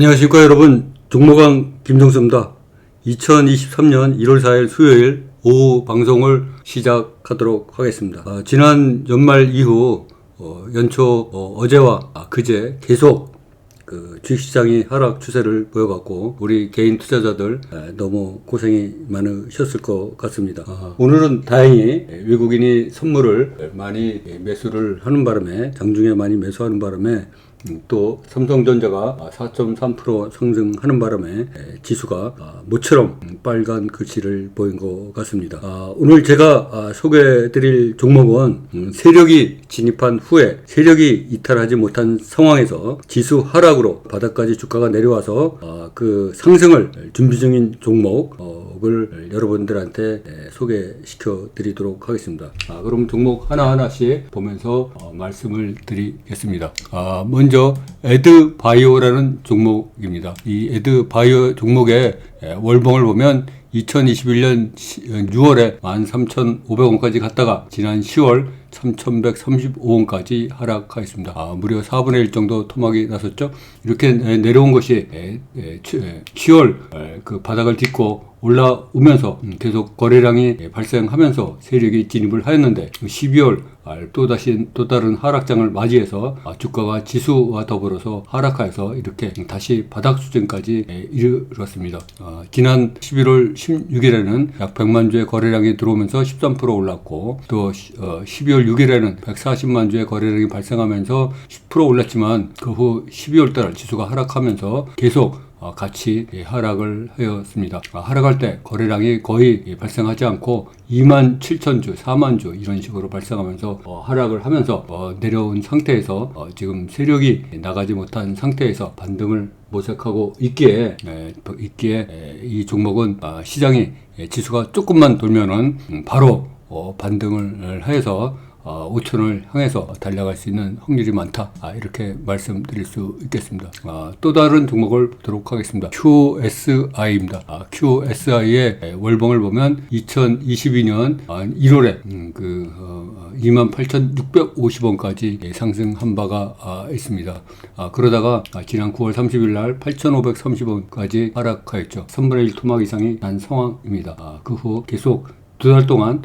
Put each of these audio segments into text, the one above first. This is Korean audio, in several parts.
안녕하십니까 여러분, 종목왕 김종수입니다. 2023년 1월 4일 수요일 오후 방송을 시작하도록 하겠습니다. 지난 연말 이후 연초 어제와 그제 계속 주식시장이 하락 추세를 보여갖고 우리 개인 투자자들 너무 고생이 많으셨을 것 같습니다. 오늘은 다행히 외국인이 선물을 많이 매수를 하는 바람에, 장중에 많이 매수하는 바람에 또 삼성전자가 4.3% 상승하는 바람에 지수가 모처럼 빨간 글씨를 보인 것 같습니다. 오늘 제가 소개해드릴 종목은 세력이 진입한 후에 세력이 이탈하지 못한 상황에서 지수 하락으로 바닥까지 주가가 내려와서 그 상승을 준비 중인 종목을 여러분들한테 소개시켜 드리도록 하겠습니다. 그럼 종목 하나하나씩 보면서 말씀을 드리겠습니다. 먼저 에드바이오라는 종목입니다. 이 에드바이오 종목의 월봉을 보면 2021년 6월에 13,500원까지 갔다가 지난 10월 3,135원까지 하락하였습니다. 무려 4분의 1 정도 토막이 났었죠. 이렇게 내려온 것이 10월 그 바닥을 딛고 올라오면서 계속 거래량이 발생하면서 세력이 진입을 하였는데 12월 또 다른 하락장을 맞이해서 주가가 지수와 더불어서 하락하여서 이렇게 다시 바닥 수준까지 이르렀습니다. 지난 11월 16일에는 약 100만 주의 거래량이 들어오면서 13% 올랐고, 또 12월 6일에는 140만 주의 거래량이 발생하면서 10% 올랐지만 그 후 12월 달 지수가 하락하면서 계속 같이 하락을 하였습니다. 하락할 때 거래량이 거의 발생하지 않고 2만 7천 주, 4만 주 이런 식으로 발생하면서 하락을 하면서 내려온 상태에서 지금 세력이 나가지 못한 상태에서 반등을 모색하고 있기에 이 종목은 시장이 지수가 조금만 돌면은 바로 반등을 해서 5천을 향해서 달려갈 수 있는 확률이 많다, 이렇게 말씀드릴 수 있겠습니다. 또 다른 종목을 보도록 하겠습니다. QSI입니다. QSI의 월봉을 보면 2022년 1월에 28,650원까지 상승한 바가 있습니다. 그러다가 지난 9월 30일 날 8,530원까지 하락하였죠. 3분의 1 토막 이상이 난 상황입니다. 그 후 계속 두 달 동안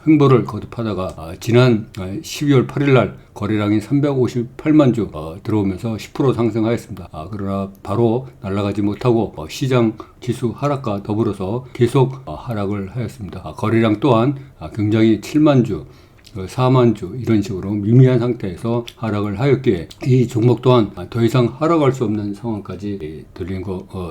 횡보를 거듭하다가 지난 12월 8일 날 거래량이 358만 주 들어오면서 10% 상승하였습니다. 그러나 바로 날아가지 못하고 시장 지수 하락과 더불어서 계속 하락을 하였습니다. 거래량 또한 굉장히 7만 주, 4만 주 이런 식으로 미미한 상태에서 하락을 하였기에 이 종목 또한 더 이상 하락할 수 없는 상황까지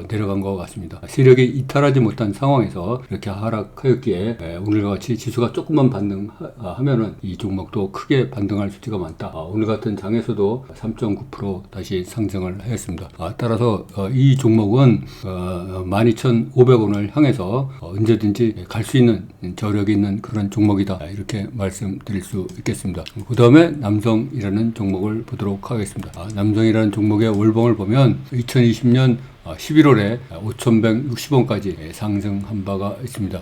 내려간 것 같습니다. 세력이 이탈하지 못한 상황에서 이렇게 하락하였기에 오늘과 같이 지수가 조금만 반등하면은 이 종목도 크게 반등할 수지가 많다. 오늘 같은 장에서도 3.9% 다시 상승을 하였습니다. 따라서 이 종목은 12,500원을 향해서 언제든지 갈 수 있는 저력이 있는 그런 종목이다, 이렇게 말씀드립니다. 수 있겠습니다. 그 다음에 남성이라는 종목을 보도록 하겠습니다. 남성이라는 종목의 월봉을 보면 2020년 11월에 5,160원까지 상승한 바가 있습니다.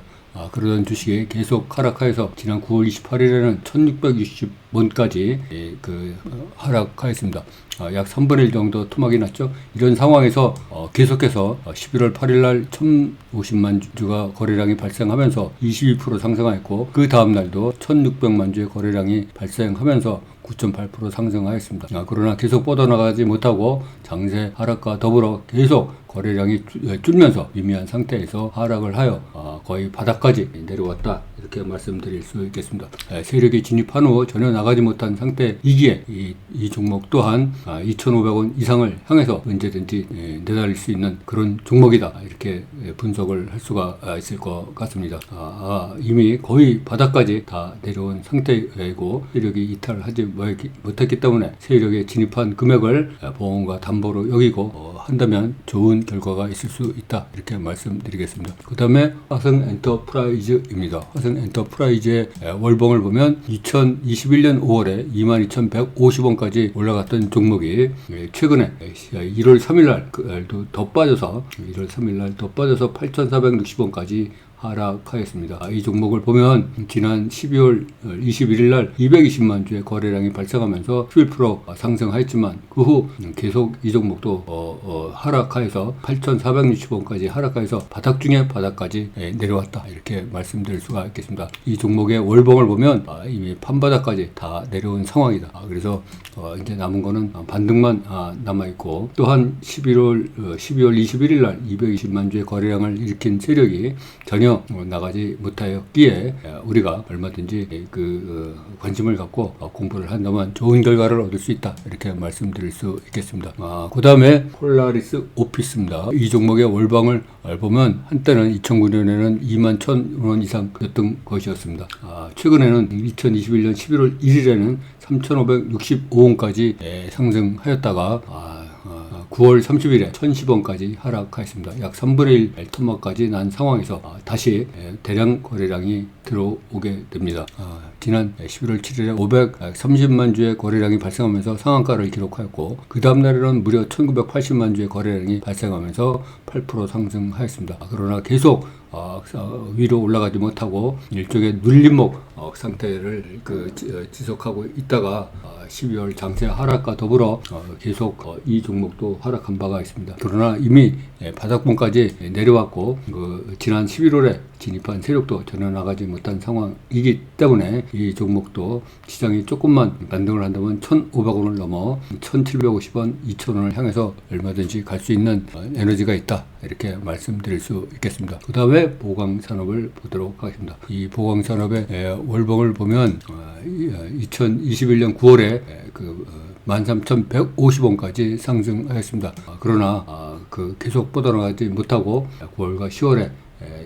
그러던 주식이 계속 하락하여서 지난 9월 28일에는 1,660원까지 하락하였습니다. 약 3분의 1 정도 토막이 났죠. 이런 상황에서 계속해서 11월 8일 날 1,050만 주가 거래량이 발생하면서 22% 상승하였고, 그 다음 날도 1,600만 주의 거래량이 발생하면서 9.8% 상승하였습니다. 그러나 계속 뻗어나가지 못하고 장세 하락과 더불어 계속 거래량이 줄면서 미미한 상태에서 하락을 하여 거의 바닥까지 내려왔다, 이렇게 말씀드릴 수 있겠습니다. 세력이 진입한 후 전혀 나가지 못한 상태이기에 이 종목 또한 2,500원 이상을 향해서 언제든지 내달릴 수 있는 그런 종목이다, 이렇게 분석을 할 수가 있을 것 같습니다. 이미 거의 바닥까지 다 내려온 상태이고 세력이 이탈하지 못했기 때문에 세력에 진입한 금액을 보험과 담보로 여기고 한다면 좋은 결과가 있을 수 있다, 이렇게 말씀드리겠습니다. 그 다음에 화성엔터프라이즈입니다. 화성엔터프라이즈의 월봉을 보면 2021년 5월에 22,150원까지 올라갔던 종목이 최근에 1월 3일 날도 더 빠져서 8,460원까지 하락하였습니다. 이 종목을 보면 지난 12월 21일 날 220만 주의 거래량이 발생하면서 11% 상승하였지만 그 후 계속 이 종목도 하락하여서 8,460원까지 하락하여서 바닥 중에 바닥까지 내려왔다, 이렇게 말씀드릴 수가 있겠습니다. 이 종목의 월봉을 보면 이미 판바닥까지 다 내려온 상황이다. 그래서 이제 남은 거는 반등만 남아있고, 또한 12월 21일 날 220만 주의 거래량을 일으킨 세력이 전혀 나가지 못하였기에 우리가 얼마든지 관심을 갖고 공부를 한다면 좋은 결과를 얻을 수 있다, 이렇게 말씀드릴 수 있겠습니다. 그 다음에 폴라리스 오피스입니다. 이 종목의 월봉을 보면 한때는 2009년에는 21,000원 이상이었던 것이었습니다. 최근에는 2021년 11월 1일에는 3,565원까지 상승하였다가 9월 30일에 1,010원까지 하락하였습니다. 약 3분의 1 토막까지 난 상황에서 다시 대량 거래량이 들어오게 됩니다. 지난 11월 7일에 530만 주의 거래량이 발생하면서 상한가를 기록하였고, 그 다음 날에는 무려 1980만 주의 거래량이 발생하면서 8% 상승하였습니다. 그러나 계속 위로 올라가지 못하고 일종의 눌림목 상태를 지속하고 있다가 12월 장세 하락과 더불어 계속 이 종목도 하락한 바가 있습니다. 그러나 이미 바닥권까지 내려왔고, 지난 11월에 진입한 세력도 전혀 나가지 못한 상황이기 때문에 이 종목도 시장이 조금만 반등을 한다면 1,500원을 넘어 1,750원, 2,000원을 향해서 얼마든지 갈 수 있는 에너지가 있다, 이렇게 말씀드릴 수 있겠습니다. 그 다음에 보강산업을 보도록 하겠습니다. 이 보강산업의 월봉을 보면 2021년 9월에 13,150원까지 상승하였습니다. 그러나 계속 뻗어나가지 못하고 9월과 10월에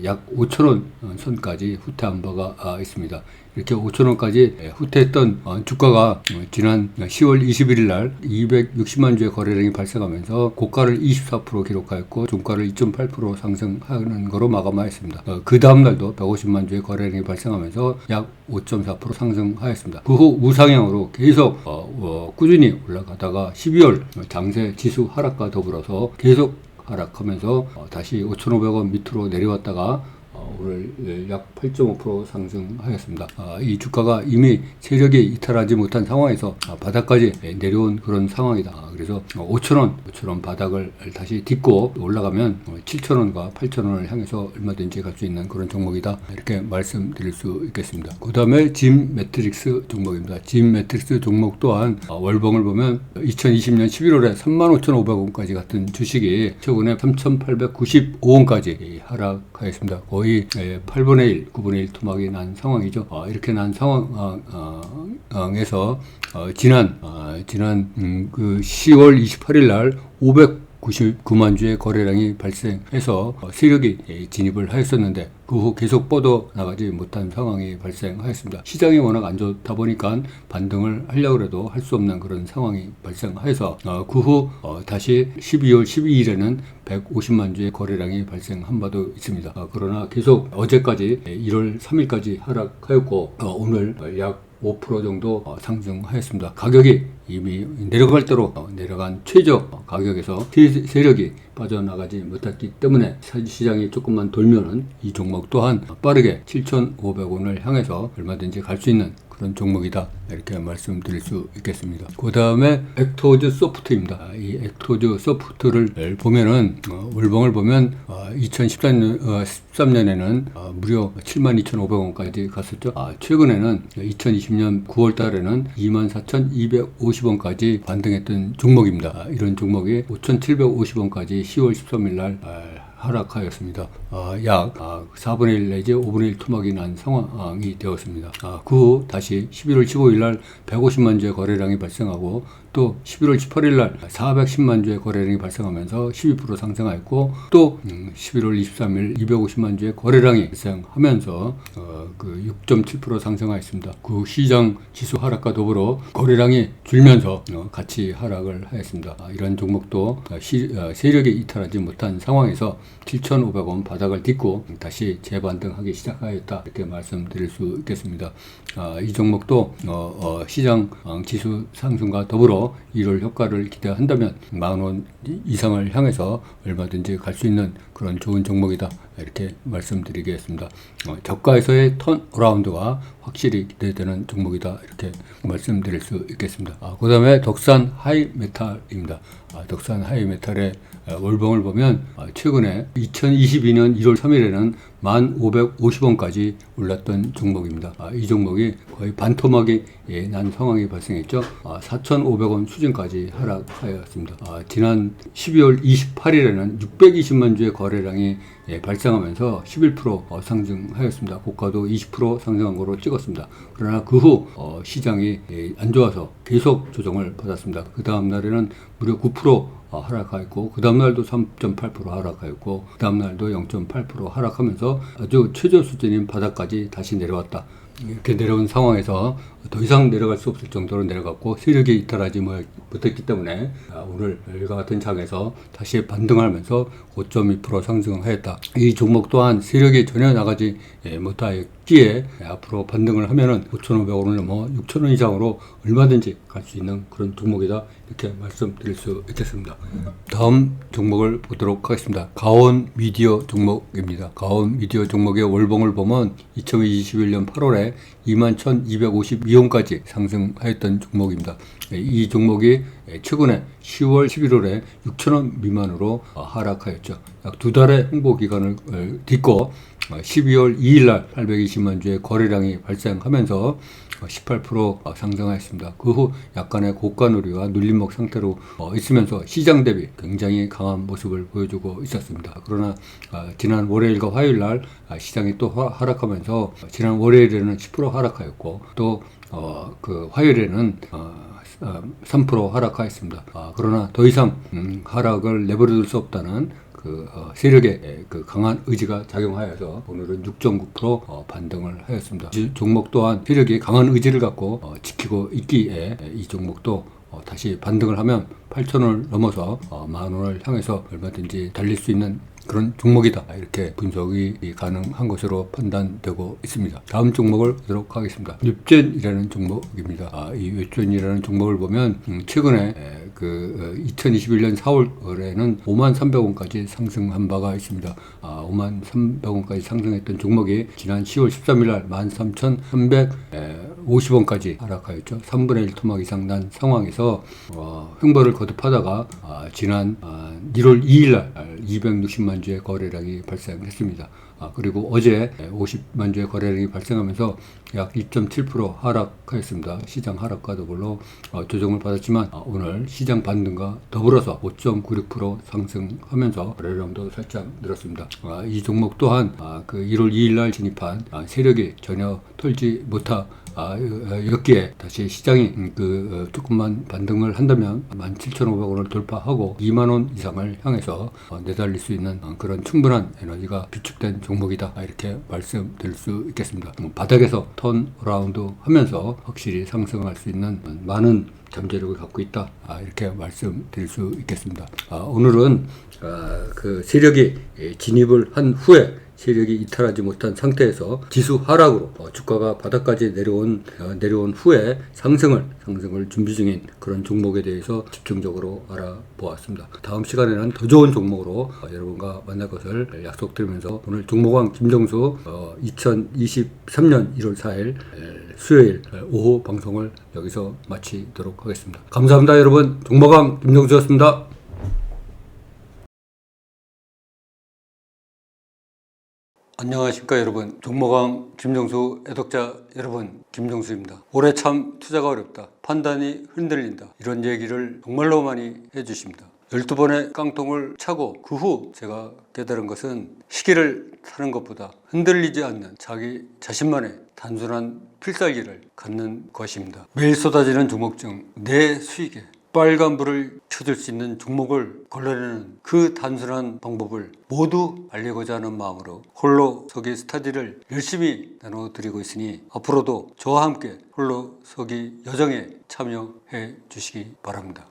약 5,000원 선까지 후퇴한 바가 있습니다. 이렇게 5,000원까지 후퇴했던 주가가 지난 10월 21일 날 260만 주의 거래량이 발생하면서 고가를 24% 기록하였고 종가를 2.8% 상승하는 것으로 마감하였습니다. 그 다음 날도 150만 주의 거래량이 발생하면서 약 5.4% 상승하였습니다. 그 후 우상향으로 계속 꾸준히 올라가다가 12월 장세 지수 하락과 더불어서 계속 하락하면서 다시 5,500원 밑으로 내려왔다가 오늘 약 8.5% 상승하였습니다. 이 주가가 이미 세력이 이탈하지 못한 상황에서 바닥까지 내려온 그런 상황이다. 그래서 5,000원 바닥을 다시 딛고 올라가면 7,000원과 8,000원을 향해서 얼마든지 갈 수 있는 그런 종목이다, 이렇게 말씀드릴 수 있겠습니다. 그 다음에 짐 매트릭스 종목입니다. 짐 매트릭스 종목 또한 월봉을 보면 2020년 11월에 35,500원까지 갔던 주식이 최근에 3,895원까지 하락하였습니다. 거의 8분의 1, 9분의 1 토막이 난 상황이죠. 이렇게 난 상황에서 지난 10월 28일 날 599만 주의 거래량이 발생해서 세력이 진입을 하였었는데 그 후 계속 뻗어나가지 못한 상황이 발생하였습니다. 시장이 워낙 안 좋다 보니까 반등을 하려고 해도 할 수 없는 그런 상황이 발생하여서 그 후 다시 12월 12일에는 150만 주의 거래량이 발생한 바도 있습니다. 그러나 계속 어제까지 1월 3일까지 하락하였고 오늘 약 5% 정도 상승하였습니다. 가격이 이미 내려갈 대로 내려간 최저 가격에서 세력이 빠져나가지 못했기 때문에 시장이 조금만 돌면은 이 종목 또한 빠르게 7,500원을 향해서 얼마든지 갈 수 있는 그런 종목이다, 이렇게 말씀드릴 수 있겠습니다. 그 다음에 액토즈 소프트입니다. 이 액토즈 소프트를 보면은 월봉을 보면 2013년에는 무려 72,500원까지 갔었죠. 최근에는 2020년 9월 달에는 24,250원까지 반등했던 종목입니다. 이런 종목이 5,750원까지 10월 13일 날 하락하였습니다. 약 4분의 1 내지 5분의 1 토막이 난 상황이 되었습니다. 그 후 다시 11월 15일 날 150만 주의 거래량이 발생하고 또 11월 18일 날 410만 주의 거래량이 발생하면서 12% 상승하였고 또 11월 23일 250만 주의 거래량이 발생하면서 6.7% 상승하였습니다. 그 시장 지수 하락과 더불어 거래량이 줄면서 같이 하락을 하였습니다. 이런 종목도 세력이 이탈하지 못한 상황에서 7,500원 바닥을 딛고 다시 재반등하기 시작하였다, 이렇게 말씀드릴 수 있겠습니다. 이 종목도 시장 지수 상승과 더불어 이럴 효과를 기대한다면 10,000원 이상을 향해서 얼마든지 갈 수 있는 그런 좋은 종목이다 이렇게 말씀드리겠습니다. 저가에서의 턴어라운드가 확실히 기대되는 종목이다 이렇게 말씀드릴 수 있겠습니다. 그 다음에 덕산 하이메탈입니다. 덕산 하이메탈의 월봉을 보면 최근에 2022년 1월 3일에는 1,550원까지 올랐던 종목입니다. 이 종목이 거의 반토막이 난 상황이 발생했죠. 4,500원 수준까지 하락하였습니다. 지난 12월 28일에는 620만 주의 거래량이 발생하면서 11% 상승하였습니다. 고가도 20% 상승한 거로 찍었습니다. 그러나 그 후 시장이 안 좋아서 계속 조정을 받았습니다. 그 다음 날에는 무려 9% 하락하였고, 그 다음날도 3.8% 하락하였고, 그 다음날도 0.8% 하락하면서 아주 최저 수준인 바닥까지 다시 내려왔다. 이렇게 내려온 상황에서 더 이상 내려갈 수 없을 정도로 내려갔고 세력이 이탈하지 못했기 때문에 오늘 일과 같은 장에서 다시 반등하면서 5.2% 상승하였다. 이 종목 또한 세력이 전혀 나가지 못하였기에 앞으로 반등을 하면은 5,500원을 넘어 6,000원 이상으로 얼마든지 갈 수 있는 그런 종목이다 이렇게 말씀드릴 수 있겠습니다. 다음 종목을 보도록 하겠습니다. 가온 미디어 종목입니다. 가온 미디어 종목의 월봉을 보면 2021년 8월에 21,252원까지 상승하였던 종목입니다. 이 종목이 최근에 10월, 11월에 6,000원 미만으로 하락하였죠. 약 두 달의 홍보 기간을 딛고 12월 2일날 820만 주의 거래량이 발생하면서 18% 상승하였습니다. 그 후 약간의 고가누리와 눌림목 상태로 있으면서 시장 대비 굉장히 강한 모습을 보여주고 있었습니다. 그러나 지난 월요일과 화요일날 시장이 또 하락하면서 지난 월요일에는 10% 하락하였고 또 그 화요일에는 3% 하락하였습니다. 그러나 더 이상 하락을 내버려둘 수 없다는 세력의 강한 의지가 작용하여서 오늘은 6.9% 반등을 하였습니다. 이 종목 또한 세력이 강한 의지를 갖고 지키고 있기에 이 종목도 다시 반등을 하면 8,000원을 넘어서 10,000원을 향해서 얼마든지 달릴 수 있는 그런 종목이다 이렇게 분석이 가능한 것으로 판단되고 있습니다. 다음 종목을 보도록 하겠습니다. 웹젠이라는 종목입니다. 이 웹젠이라는 종목을 보면 최근에 2021년 4월에는 53,300원까지 상승한 바가 있습니다. 53,300원까지 상승했던 종목이 지난 10월 13일 날 13,350원까지 하락하였죠. 3분의 1 토막 이상 난 상황에서 횡보를 거듭하다가 지난 1월 2일 날 260만 주의 거래량이 발생했습니다. 그리고 어제 50만 주의 거래량이 발생하면서 약 2.7% 하락하였습니다. 시장 하락과 더불어 조정을 받았지만 오늘 시장 반등과 더불어서 5.96% 상승하면서 거래량도 살짝 늘었습니다. 이 종목 또한 1월 2일 날 진입한 세력이 전혀 털지 였기에 다시 시장이 조금만 반등을 한다면 17,500원을 돌파하고 2만원 이상을 향해서 내달릴 수 있는 그런 충분한 에너지가 비축된 종목이다 이렇게 말씀드릴 수 있겠습니다. 바닥에서 턴어라운드 하면서 확실히 상승할 수 있는 많은 잠재력을 갖고 있다 이렇게 말씀드릴 수 있겠습니다. 오늘은 세력이 진입을 한 후에 세력이 이탈하지 못한 상태에서 지수 하락으로 주가가 바닥까지 내려온 후에 상승을 준비 중인 그런 종목에 대해서 집중적으로 알아보았습니다. 다음 시간에는 더 좋은 종목으로 여러분과 만날 것을 약속드리면서 오늘 종목왕 김정수 2023년 1월 4일 수요일 오후 방송을 여기서 마치도록 하겠습니다. 감사합니다. 여러분. 종목왕 김정수였습니다. 안녕하십니까 여러분. 종목왕 김정수 애독자 여러분, 김정수입니다. 올해 참 투자가 어렵다. 판단이 흔들린다. 이런 얘기를 정말로 많이 해주십니다. 12번의 깡통을 차고 그 후 제가 깨달은 것은 시기를 타는 것보다 흔들리지 않는 자기 자신만의 단순한 필살기를 갖는 것입니다. 매일 쏟아지는 종목 중 내 수익에 빨간불을 켜줄 수 있는 종목을 걸러내는 그 단순한 방법을 모두 알리고자 하는 마음으로 홀로서기 스터디를 열심히 나눠드리고 있으니 앞으로도 저와 함께 홀로서기 여정에 참여해 주시기 바랍니다.